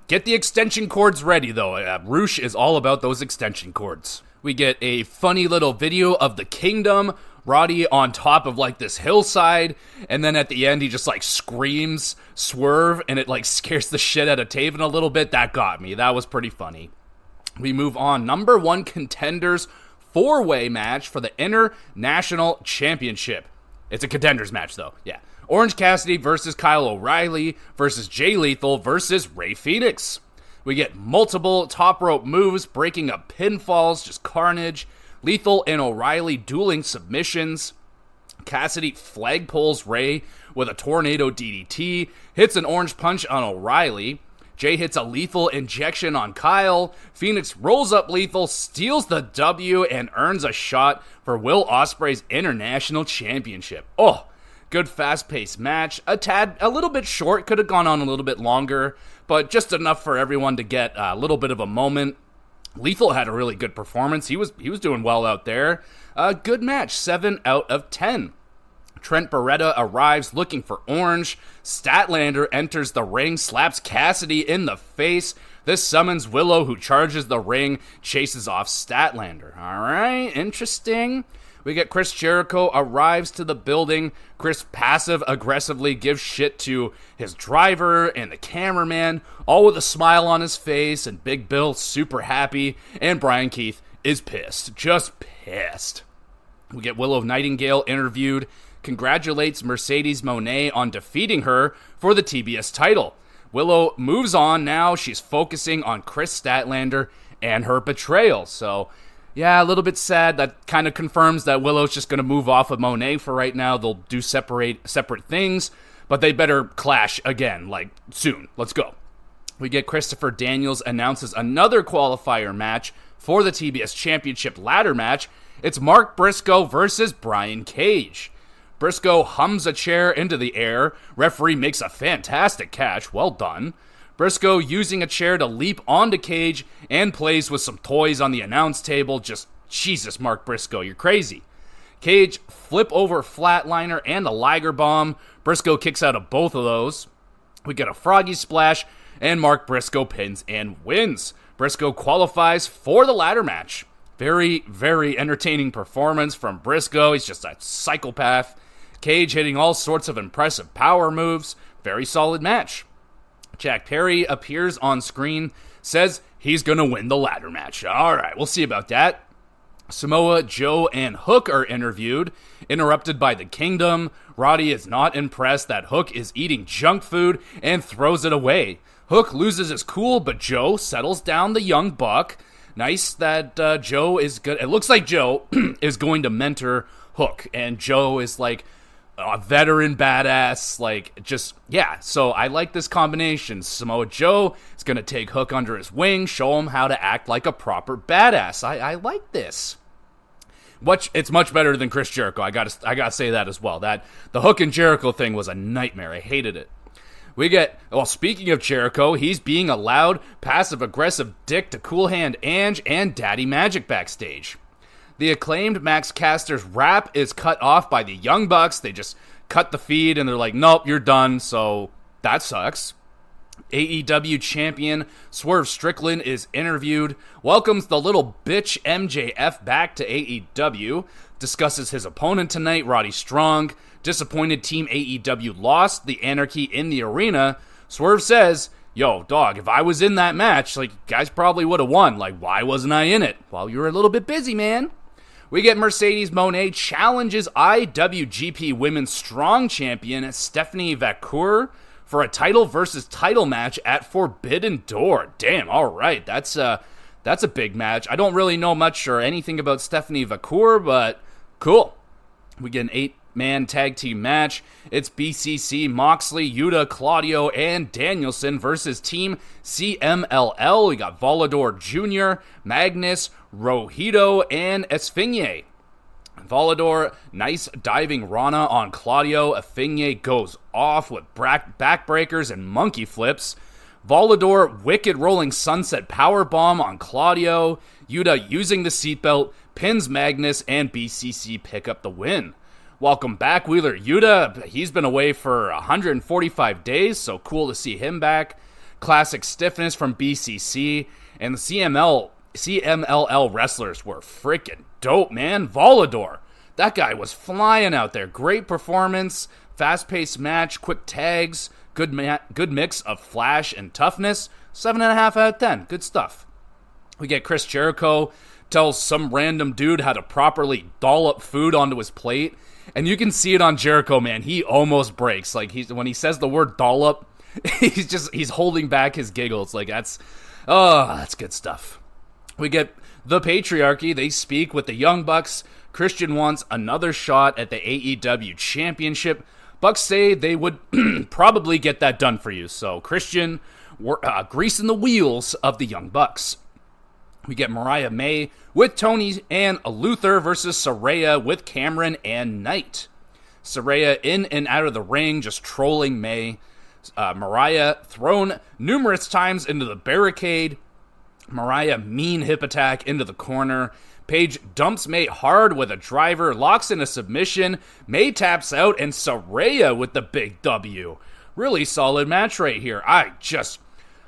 Get the extension cords ready, though. Roosh is all about those extension cords. We get a funny little video of the Kingdom, Roddy on top of like this hillside, and then at the end he just like screams Swerve, and it like scares the shit out of Taven a little bit. That got me. That was pretty funny. We move on. Number 1 contenders 4-way match for the International Championship. It's a contenders match though. Yeah. Orange Cassidy versus Kyle O'Reilly versus Jay Lethal versus Rey Fenix. We get multiple top rope moves, breaking up pinfalls, just carnage. Lethal and O'Reilly dueling submissions. Cassidy flagpoles Rey with a tornado DDT, hits an orange punch on O'Reilly. Jay hits a lethal injection on Kyle. Phoenix rolls up Lethal, steals the W, and earns a shot for Will Ospreay's International Championship. Oh, good fast-paced match. A little bit short, could have gone on a little bit longer, but just enough for everyone to get a little bit of a moment. Lethal had a really good performance. He was doing well out there. Good match, 7 out of 10. Trent Beretta arrives looking for Orange. Statlander enters the ring, slaps Cassidy in the face. This summons Willow, who charges the ring, chases off Statlander. All right, interesting. We get Chris Jericho arrives to the building. Chris passive-aggressively gives shit to his driver and the cameraman, all with a smile on his face, and Big Bill super happy, and Brian Keith is pissed. Just pissed. We get Willow Nightingale interviewed, congratulates Mercedes Moné on defeating her for the TBS title. Willow moves on now. She's focusing on Chris Statlander and her betrayal. So, yeah, a little bit sad. That kind of confirms that Willow's just going to move off of Monet for right now. They'll do separate things, but they better clash again, like, soon. Let's go. We get Christopher Daniels announces another qualifier match for the TBS Championship ladder match. It's Mark Briscoe versus Brian Cage. Briscoe hums a chair into the air. Referee makes a fantastic catch. Well done. Briscoe using a chair to leap onto Cage and plays with some toys on the announce table. Just, Jesus, Mark Briscoe, you're crazy. Cage flip over flatliner and a Liger bomb. Briscoe kicks out of both of those. We get a froggy splash, and Mark Briscoe pins and wins. Briscoe qualifies for the ladder match. Very, very entertaining performance from Briscoe. He's just a psychopath. Cage hitting all sorts of impressive power moves. Very solid match. Jack Perry appears on screen, says he's going to win the ladder match. All right, we'll see about that. Samoa Joe and Hook are interviewed, interrupted by the Kingdom. Roddy is not impressed that Hook is eating junk food and throws it away. Hook loses his cool, but Joe settles down the young buck. Nice that Joe is good. It looks like Joe is going to mentor Hook, and Joe is like a veteran badass, like, just, yeah. So I like this combination. Samoa Joe is going to take Hook under his wing, show him how to act like a proper badass. I like this. It's much better than Chris Jericho. I gotta say that as well. That the Hook and Jericho thing was a nightmare. I hated it. We get, well, speaking of Jericho, he's being a loud, passive-aggressive dick to Cool Hand Ange and Daddy Magic backstage. The acclaimed Max Caster's rap is cut off by the Young Bucks. They just cut the feed and they're like, nope, you're done, so that sucks. AEW champion Swerve Strickland is interviewed, welcomes the little bitch MJF back to AEW, discusses his opponent tonight, Roddy Strong. Disappointed Team AEW lost the Anarchy in the arena. Swerve says, yo, dog, if I was in that match, like, you guys probably would have won. Like, why wasn't I in it? Well, you were a little bit busy, man. We get Mercedes Moné challenges IWGP Women's Strong Champion Stephanie Vacour for a title versus title match at Forbidden Door. Damn, all right, that's a big match. I don't really know much or anything about Stephanie Vacour, but cool. We get an 8-man tag team match. It's BCC, Moxley, Yuta, Claudio, and Danielson versus Team CMLL. We got Volador Jr., Magnus, Rohito, and Esfinge. Volador, nice diving Rana on Claudio. Esfinge goes off with backbreakers and monkey flips. Volador, wicked rolling sunset powerbomb on Claudio. Yuta using the seatbelt, pins Magnus, and BCC pick up the win. Welcome back, Wheeler Yuta. He's been away for 145 days, so cool to see him back. Classic stiffness from BCC, and the CMLL wrestlers were freaking dope, man. Volador, that guy was flying out there. Great performance, fast-paced match, quick tags, good mix of flash and toughness. 7.5 out of 10. Good stuff. We get Chris Jericho tells some random dude how to properly dollop food onto his plate, and you can see it on Jericho, man. He almost breaks. Like, when he says the word dollop, he's holding back his giggles. Like, that's good stuff. We get the Patriarchy. They speak with the Young Bucks. Christian wants another shot at the AEW Championship. Bucks say they would probably get that done for you. So Christian greasing the wheels of the Young Bucks. We get Mariah May with Tony and Luther versus Saraya with Cameron and Knight. Saraya in and out of the ring, just trolling May. Mariah thrown numerous times into the barricade. Mariah mean hip attack into the corner. Paige dumps May hard with a driver, locks in a submission. May taps out, and Saraya with the big W. Really solid match right here.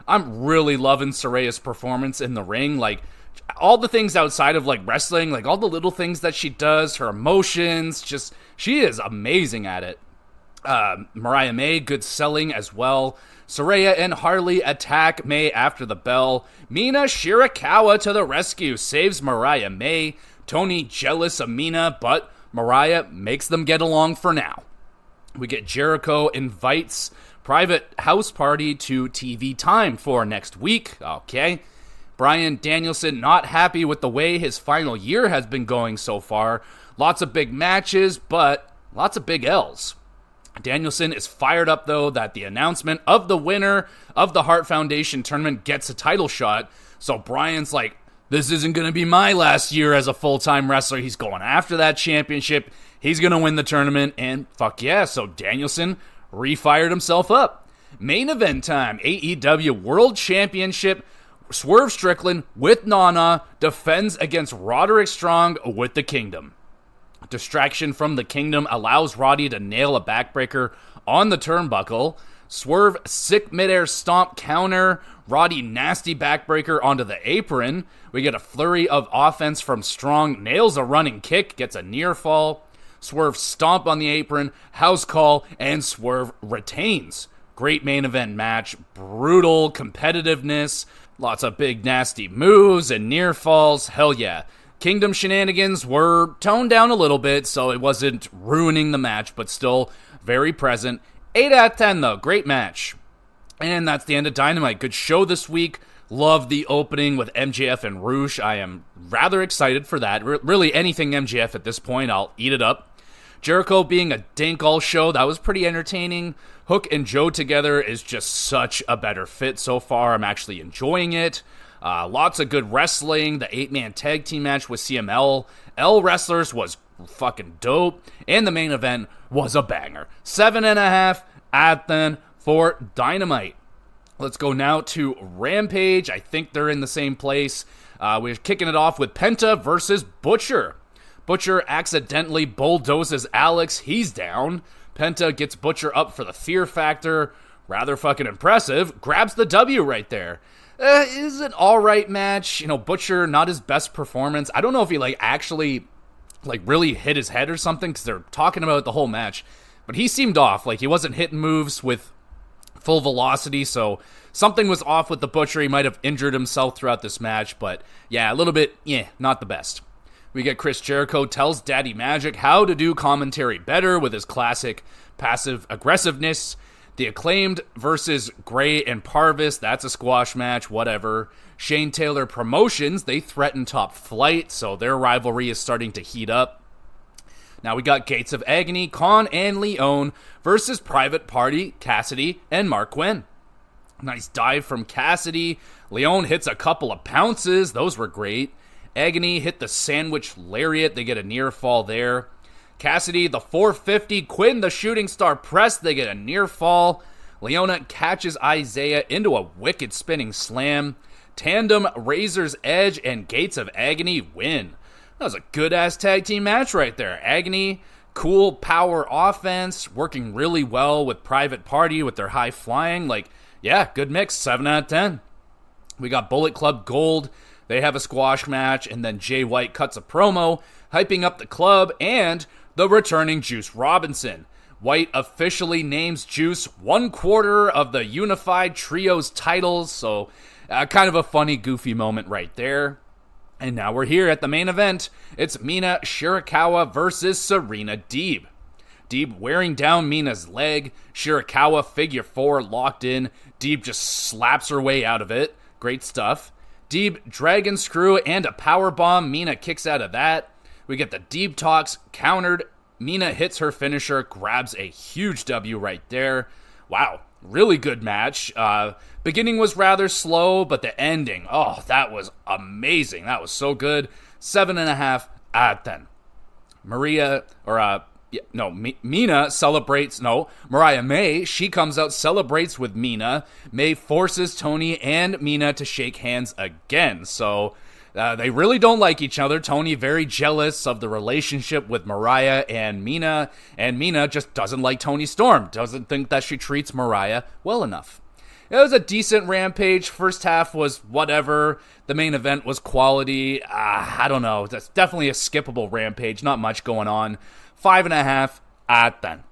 I'm really loving Saraya's performance in the ring. Like, all the things outside of, like, wrestling, like, all the little things that she does, her emotions, she is amazing at it. Mariah May, good selling as well. Saraya and Harley attack May after the bell. Mina Shirakawa to the rescue, saves Mariah May. Tony jealous of Mina, but Mariah makes them get along for now. We get Jericho invites private house party to TV time for next week. Okay. Bryan Danielson not happy with the way his final year has been going so far. Lots of big matches, but lots of big L's. Danielson is fired up, though, that the announcement of the winner of the Hart Foundation tournament gets a title shot. So Bryan's like, this isn't going to be my last year as a full-time wrestler. He's going after that championship. He's going to win the tournament, and fuck yeah. So Danielson refired himself up. Main event time, AEW World Championship. Swerve Strickland with Nana defends against Roderick Strong with the Kingdom. Distraction from the Kingdom allows Roddy to nail a backbreaker on the turnbuckle. Swerve sick midair stomp counter. Roddy nasty backbreaker onto the apron. We get a flurry of offense from Strong. Nails a running kick. Gets a near fall. Swerve stomp on the apron. House call. And Swerve retains. Great main event match. Brutal competitiveness. Lots of big nasty moves and near falls. Hell yeah. Kingdom shenanigans were toned down a little bit, so it wasn't ruining the match, but still very present. 8 out of 10 though. Great match. And that's the end of Dynamite. Good show this week. Love the opening with MJF and Roosh. I am rather excited for that. Really anything MJF at this point, I'll eat it up. Jericho being a dink all show, that was pretty entertaining. Hook and Joe together is just such a better fit so far. I'm actually enjoying it. Lots of good wrestling. The 8-man tag team match with CML wrestlers was fucking dope. And the main event was a banger. 7.5 out of 10 for Dynamite. Let's go now to Rampage. I think they're in the same place. We're kicking it off with Penta versus Butcher. Butcher accidentally bulldozes Alex. He's down. Penta gets Butcher up for the fear factor. Rather fucking impressive. Grabs the W right there. It is an alright match. You know, Butcher, not his best performance. I don't know if he, actually, really hit his head or something, because they're talking about it the whole match. But he seemed off. He wasn't hitting moves with full velocity, so something was off with the Butcher. He might have injured himself throughout this match, but yeah, a little bit, not the best. We get Chris Jericho tells Daddy Magic how to do commentary better with his classic passive aggressiveness. The Acclaimed versus Gray and Parvis, that's a squash match, whatever. Shane Taylor Promotions, they threaten Top Flight, so their rivalry is starting to heat up. Now we got Gates of Agony, Khan and Leon versus Private Party, Cassidy and Mark Quinn. Nice dive from Cassidy. Leon hits a couple of pounces, those were great. Agony hit the sandwich lariat, they get a near fall there. Cassidy, the 450, Quinn, the shooting star press, they get a near fall. Leona catches Isaiah into a wicked spinning slam. Tandem, Razor's Edge, and Gates of Agony win. That was a good-ass tag team match right there. Agony, cool power offense, working really well with Private Party with their high flying. Good mix, 7 out of 10. We got Bullet Club Gold. They have a squash match, and then Jay White cuts a promo, hyping up the club and the returning Juice Robinson. White officially names Juice 1/4 of the Unified Trios titles, so kind of a funny, goofy moment right there. And now we're here at the main event. It's Mina Shirakawa versus Serena Deeb. Deeb wearing down Mina's leg. Shirakawa figure 4 locked in. Deeb just slaps her way out of it. Great stuff. Deeb dragon screw and a power bomb. Mina kicks out of that. We get the Deeb talks countered. Mina hits her finisher, grabs a huge W right there. Wow, really good match. Beginning was rather slow, but the ending, that was amazing. That was so good. 7.5 out of 10. Mina celebrates, Mariah May, she comes out, celebrates with Mina. May forces Tony and Mina to shake hands again. So they really don't like each other. Tony very jealous of the relationship with Mariah and Mina just doesn't like Tony Storm. Doesn't think that she treats Mariah well enough. It was a decent Rampage. First half was whatever. The main event was quality. I don't know. That's definitely a skippable Rampage. Not much going on. 5.5 out of 10.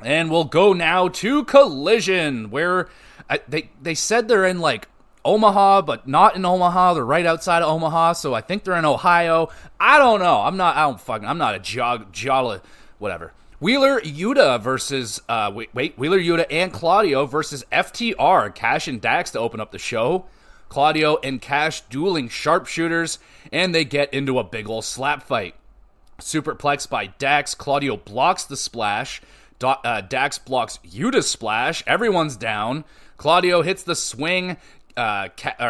And we'll go now to Collision, where they said they're in Omaha, but not in Omaha. They're right outside of Omaha, so I think they're in Ohio. I don't know. I'm not a whatever. Wheeler Yuta versus Wheeler Yuta and Claudio versus FTR, Cash and Dax to open up the show. Claudio and Cash dueling sharpshooters, and they get into a big ol' slap fight. Superplex by Dax. Claudio blocks the splash. Dax blocks Yuta's splash. Everyone's down. Claudio hits the swing,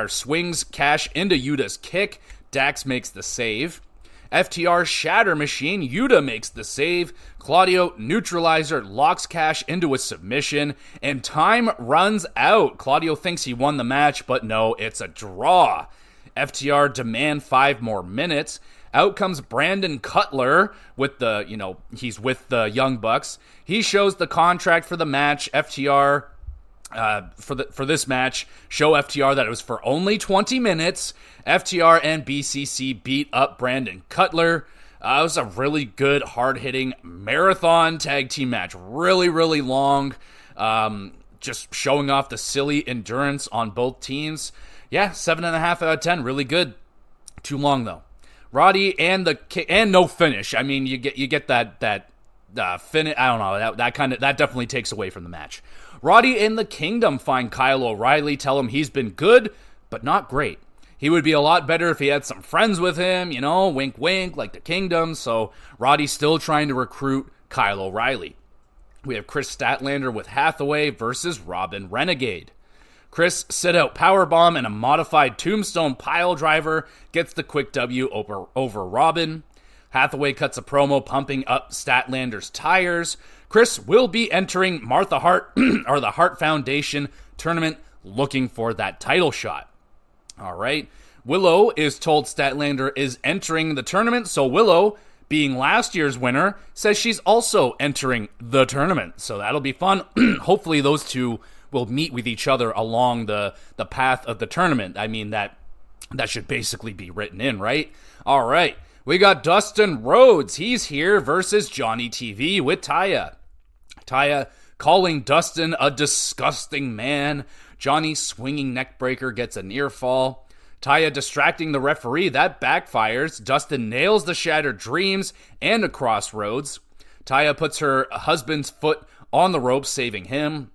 swings Cash into Yuta's kick. Dax makes the save. FTR Shatter Machine, Yuta makes the save. Claudio Neutralizer locks Cash into a submission, and time runs out. Claudio thinks he won the match, but no, it's a draw. FTR demand 5 more minutes. Out comes Brandon Cutler with he's with the Young Bucks. He shows the contract for the match. FTR, for this match, show FTR that it was for only 20 minutes. FTR and BCC beat up Brandon Cutler. It was a really good, hard-hitting marathon tag team match. Really, really long. Just showing off the silly endurance on both teams. Yeah, 7.5 out of 10. Really good. Too long, though. Roddy and no finish. I mean, you get that finish. I don't know. That definitely takes away from the match. Roddy and the Kingdom find Kyle O'Reilly, tell him he's been good, but not great. He would be a lot better if he had some friends with him, wink wink, like the Kingdom. So Roddy's still trying to recruit Kyle O'Reilly. We have Chris Statlander with Hathaway versus Robin Renegade. Chris sit out powerbomb and a modified tombstone pile driver gets the quick W over Robin. Hathaway cuts a promo pumping up Statlander's tires. Chris will be entering Martha Hart or the Hart Foundation tournament looking for that title shot. All right. Willow is told Statlander is entering the tournament, so Willow, being last year's winner, says she's also entering the tournament. So that'll be fun. Hopefully those two will meet with each other along the path of the tournament. I mean, that should basically be written in, right? All right. We got Dustin Rhodes. He's here versus Johnny TV with Taya. Taya calling Dustin a disgusting man. Johnny swinging neckbreaker gets a near fall. Taya distracting the referee. That backfires. Dustin nails the Shattered Dreams and a Crossroads. Taya puts her husband's foot on the rope, saving him.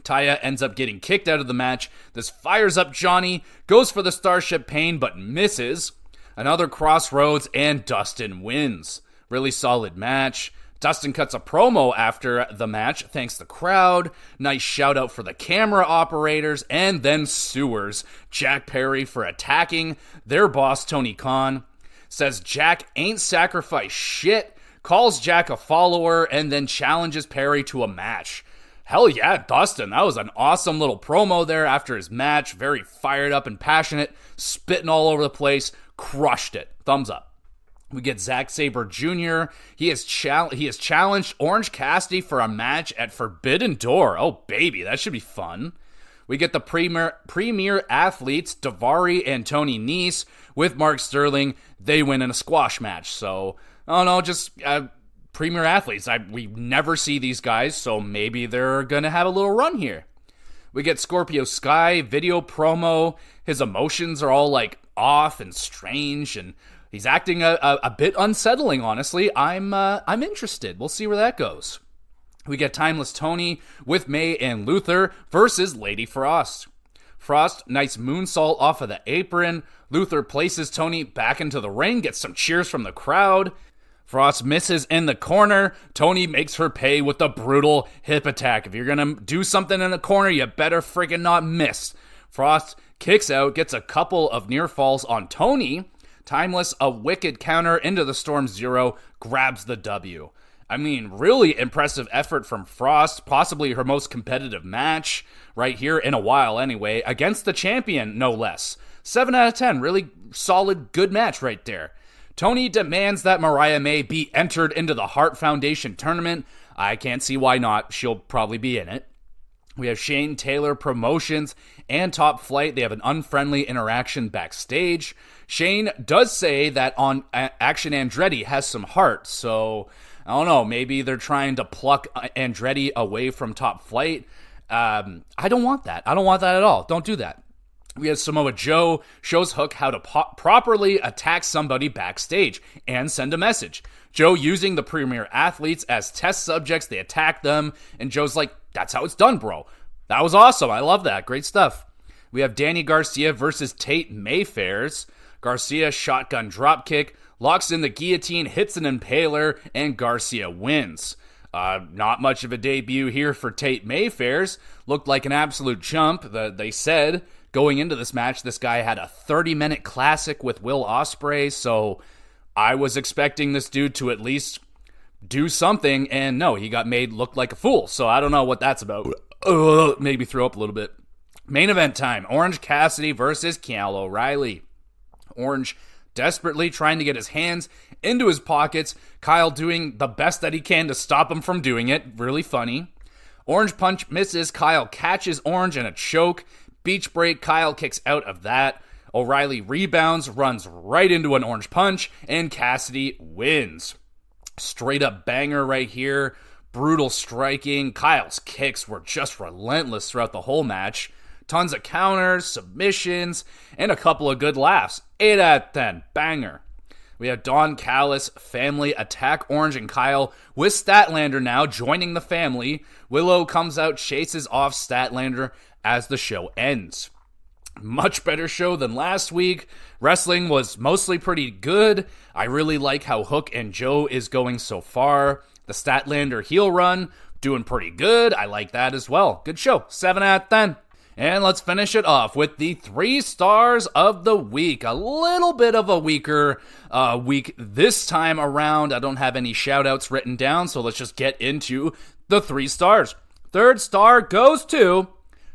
Taya ends up getting kicked out of the match. This fires up Johnny, goes for the Starship Pain, but misses. Another Crossroads, and Dustin wins. Really solid match. Dustin cuts a promo after the match, thanks the crowd. Nice shout out for the camera operators, and then sewers Jack Perry for attacking their boss, Tony Khan. Says Jack ain't sacrificed shit, calls Jack a follower, and then challenges Perry to a match. Hell yeah, Dustin. That was an awesome little promo there after his match. Very fired up and passionate, spitting all over the place. Crushed it. Thumbs up. We get Zack Sabre Jr. He has challenged Orange Cassidy for a match at Forbidden Door. Oh, baby, that should be fun. We get the premier athletes, Daivari and Tony Nese, with Mark Sterling. They win in a squash match. So, premier athletes. We never see these guys, so maybe they're going to have a little run here. We get Scorpio Sky, video promo. His emotions are all like off and strange, and he's acting a bit unsettling, honestly. I'm interested. We'll see where that goes. We get Timeless Tony with May and Luther versus Lady Frost. Frost, nice moonsault off of the apron. Luther places Tony back into the ring, gets some cheers from the crowd. Frost misses in the corner. Tony makes her pay with a brutal hip attack. If you're going to do something in the corner, you better freaking not miss. Frost kicks out, gets a couple of near falls on Tony. Timeless, a wicked counter into the Storm Zero, grabs the W. I mean, really impressive effort from Frost, possibly her most competitive match right here in a while anyway, against the champion, no less. 7 out of 10, really solid, good match right there. Tony demands that Mariah May be entered into the Hart Foundation tournament. I can't see why not. She'll probably be in it. We have Shane Taylor Promotions and Top Flight. They have an unfriendly interaction backstage. Shane does say that on Action Andretti has some heart, so I don't know. Maybe they're trying to pluck Andretti away from Top Flight. I don't want that. I don't want that at all. Don't do that. We have Samoa Joe shows Hook how to properly attack somebody backstage and send a message. Joe using the premier athletes as test subjects. They attack them, and Joe's like, that's how it's done, bro. That was awesome. I love that. Great stuff. We have Danny Garcia versus Tate Mayfairs. Garcia shotgun dropkick, locks in the guillotine, hits an impaler, and Garcia wins. Not much of a debut here for Tate Mayfairs. Looked like an absolute jump. They said going into this match, this guy had a 30-minute classic with Will Ospreay, so I was expecting this dude to at least do something, and no, he got made look like a fool. So I don't know what that's about. Maybe throw up a little bit. Main event time. Orange Cassidy versus Kyle O'Reilly. Orange desperately trying to get his hands into his pockets. Kyle doing the best that he can to stop him from doing it. Really funny. Orange punch misses. Kyle catches Orange in a choke. Beach break. Kyle kicks out of that. O'Reilly rebounds, runs right into an orange punch, and Cassidy wins. Straight up banger right here. Brutal striking. Kyle's kicks were just relentless throughout the whole match. Tons of counters, submissions, and a couple of good laughs. 8 out of 10. Banger. We have Don Callis family attack Orange and Kyle with Statlander now joining the family. Willow comes out, chases off Statlander as the show ends. Much better show than last week. Wrestling was mostly pretty good. I really like how Hook and Joe is going so far. The Statlander heel run, doing pretty good. I like that as well. Good show. 7 out of 10. And let's finish it off with the 3 stars of the week. A little bit of a weaker week this time around. I don't have any shout outs written down, so let's just get into the 3 stars. 3rd star goes to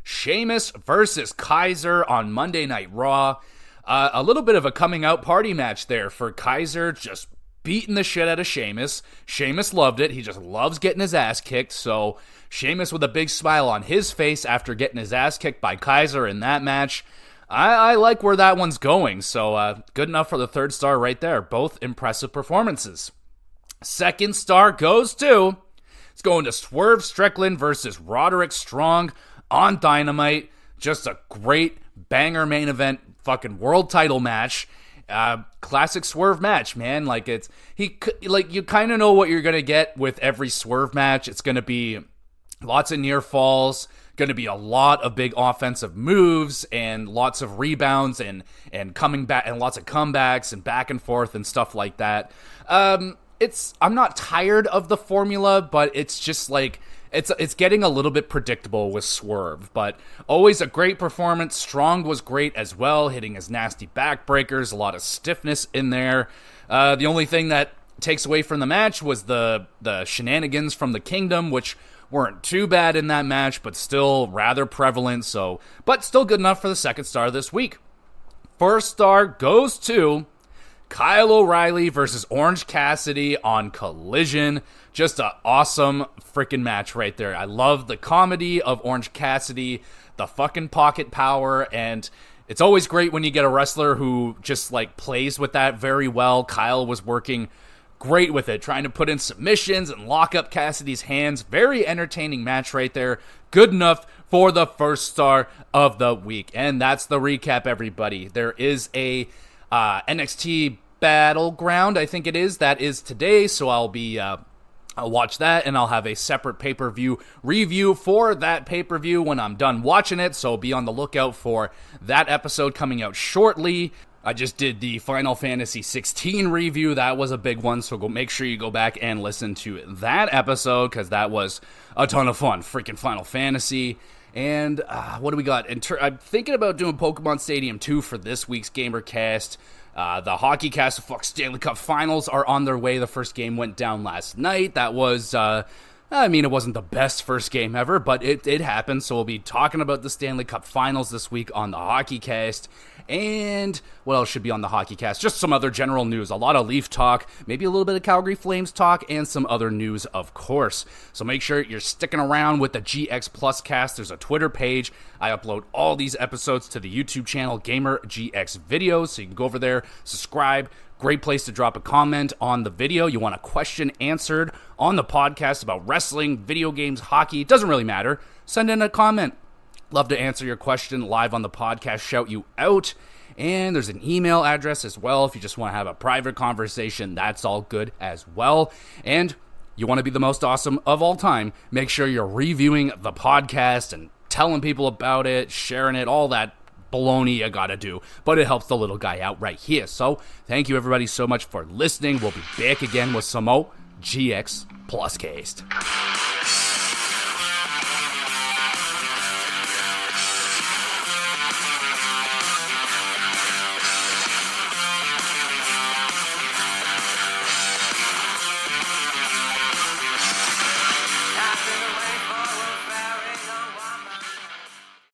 Sheamus versus Kaiser on Monday Night Raw. A little bit of a coming out party match there for Kaiser, just beating the shit out of Sheamus. Sheamus loved it. He just loves getting his ass kicked. So Sheamus with a big smile on his face after getting his ass kicked by Kaiser in that match. I like where that one's going. So good enough for the 3rd star right there. Both impressive performances. 2nd star goes to, it's going to Swerve Strickland versus Roderick Strong on Dynamite. Just a great banger main event fucking world title match. Classic Swerve match, man. Like you kind of know what you're gonna get with every Swerve match. It's gonna be lots of near falls, gonna be a lot of big offensive moves and lots of rebounds and coming back and lots of comebacks and back and forth and stuff like that. I'm not tired of the formula, but it's just like it's getting a little bit predictable with Swerve, but always a great performance. Strong was great as well, hitting his nasty backbreakers, a lot of stiffness in there. The only thing that takes away from the match was the shenanigans from the Kingdom, which weren't too bad in that match, but still rather prevalent. But still good enough for the 2nd star this week. 1st star goes to Kyle O'Reilly versus Orange Cassidy on Collision. Just an awesome freaking match right there. I love the comedy of Orange Cassidy, the fucking pocket power, and it's always great when you get a wrestler who just like plays with that very well. Kyle was working great with it, trying to put in submissions and lock up Cassidy's hands. Very entertaining match right there. Good enough for the 1st star of the week. And that's the recap, everybody. There is a NXT Battleground, I think it is. That is today, so I'll watch that, and I'll have a separate pay-per-view review for that pay-per-view when I'm done watching it, so be on the lookout for that episode coming out shortly. I just did the Final Fantasy 16 review. That was a big one, so make sure you go back and listen to that episode, because that was a ton of fun. Freaking Final Fantasy. And what do we got? I'm thinking about doing Pokemon Stadium 2 for this week's GamerCast. The Hockey Cast Stanley Cup Finals are on their way. The first game went down last night. That was, it wasn't the best first game ever, but it happened. So we'll be talking about the Stanley Cup Finals this week on the Hockey Cast. And what else should be on the Hockey Cast? Just some other general news. A lot of Leaf talk, maybe a little bit of Calgary Flames talk, and some other news, of course. So make sure you're sticking around with the GX Plus Cast. There's a Twitter page. I upload all these episodes to the YouTube channel, Gamer GX Videos. So you can go over there, subscribe. Great place to drop a comment on the video. You want a question answered on the podcast about wrestling, video games, hockey. It doesn't really matter. Send in a comment. Love to answer your question live on the podcast, shout you out. And there's an email address as well. If you just want to have a private conversation, that's all good as well. And you want to be the most awesome of all time, make sure you're reviewing the podcast and telling people about it, sharing it, all that baloney you gotta do. But it helps the little guy out right here. So thank you everybody so much for listening. We'll be back again with some more GX Plus Cast.